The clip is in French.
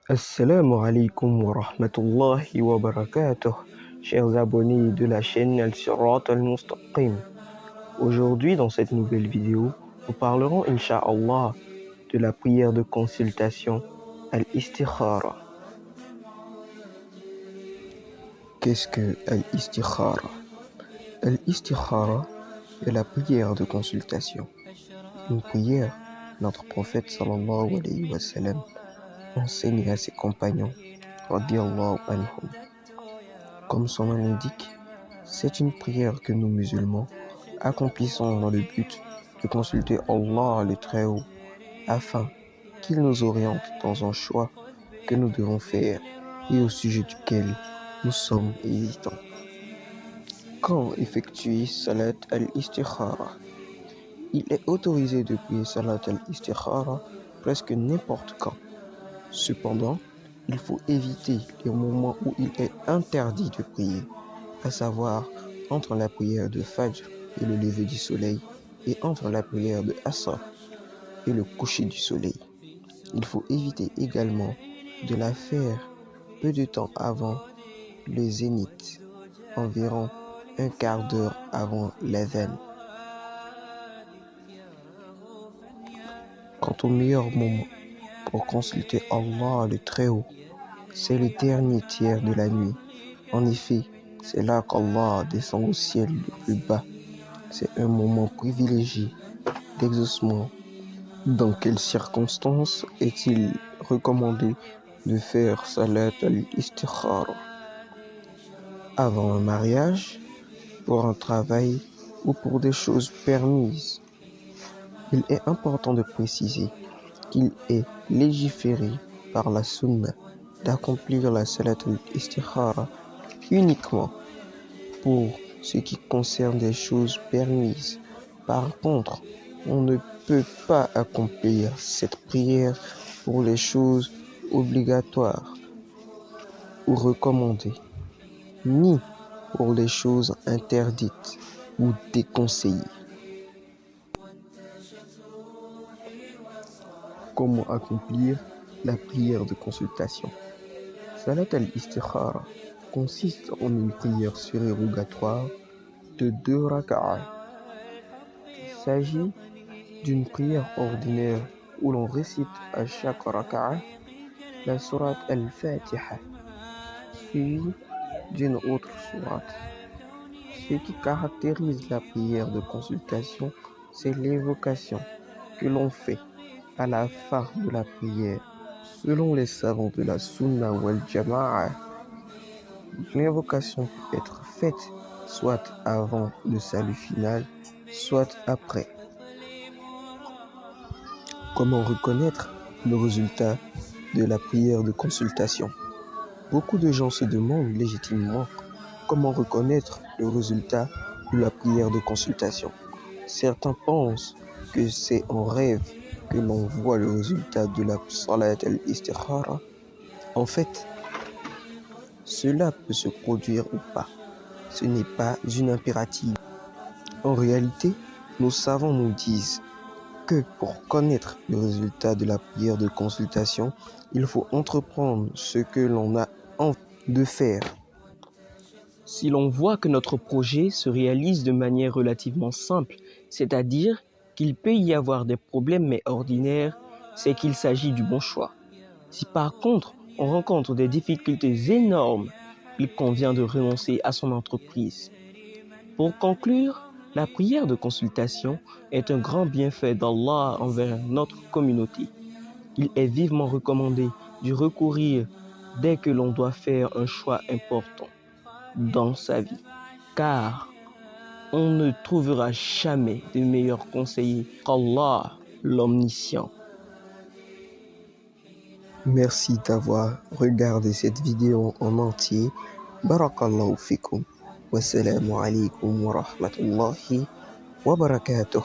Assalamu alaikum wa rahmatullahi wa barakatuh, chers abonnés de la chaîne Al-Sirat Al-Mustaqim. Aujourd'hui, dans cette nouvelle vidéo, nous parlerons, Inch'Allah, de la prière de consultation Al-Istikhara. Qu'est-ce que Al-Istikhara? Al-Istikhara est la prière de consultation. Une prière, notre prophète sallallahu alayhi wa sallam enseigne à ses compagnons, radiyallahu anhum. Comme son nom l'indique, c'est une prière que nous musulmans accomplissons dans le but de consulter Allah le Très-Haut afin qu'il nous oriente dans un choix que nous devons faire et au sujet duquel nous sommes hésitants. Quand effectuer Salat al-Istikhara? Il est autorisé de prier Salat al-Istikhara presque n'importe quand. Cependant, il faut éviter les moments où il est interdit de prier, à savoir entre la prière de Fajr et le lever du soleil et entre la prière de Asr et le coucher du soleil. Il faut éviter également de la faire peu de temps avant le zénith, environ un quart d'heure avant l'adhan. Quant au meilleur moment pour consulter Allah le Très-Haut, c'est le dernier tiers de la nuit. En effet, c'est là qu'Allah descend au ciel le plus bas. C'est un moment privilégié d'exaucement. Dans quelles circonstances est-il recommandé de faire Salat al-Istikhara? Avant un mariage, pour un travail ou pour des choses permises. Il est important de préciser qu'il est légiféré par la Sunna d'accomplir la Salat al-Istikhara uniquement pour ce qui concerne des choses permises. Par contre, on ne peut pas accomplir cette prière pour les choses obligatoires ou recommandées, ni pour les choses interdites ou déconseillées. Comment accomplir la prière de consultation? Salat al-Istikhara consiste en une prière surérogatoire de 2 raka'ah. Il s'agit d'une prière ordinaire où l'on récite à chaque raka'ah la sourate al-Fatiha, suivie d'une autre sourate. Ce qui caractérise la prière de consultation, c'est l'évocation que l'on fait à la fin de la prière. Selon les savants de la Sunna wal Jama'a, l'invocation peut être faite soit avant le salut final, soit après. Comment reconnaître le résultat de la prière de consultation? Beaucoup de gens se demandent légitimement comment reconnaître le résultat de la prière de consultation. Certains pensent que c'est en rêve que l'on voit le résultat de la Salat al-Istikhara. En fait, cela peut se produire ou pas. Ce n'est pas une impérative. En réalité, nos savants nous disent que pour connaître le résultat de la prière de consultation, il faut entreprendre ce que l'on a envie de faire. Si l'on voit que notre projet se réalise de manière relativement simple, c'est-à-dire qu'il peut y avoir des problèmes mais ordinaires, c'est qu'il s'agit du bon choix. Si par contre on rencontre des difficultés énormes, il convient de renoncer à son entreprise. Pour conclure, la prière de consultation est un grand bienfait d'Allah envers notre communauté. Il est vivement recommandé d'y recourir dès que l'on doit faire un choix important dans sa vie, car on ne trouvera jamais de meilleur conseiller qu'Allah, l'Omniscient. Merci d'avoir regardé cette vidéo en entier. Barakallahu fikum. Wassalamu alaikum wa rahmatullahi wa barakatuh.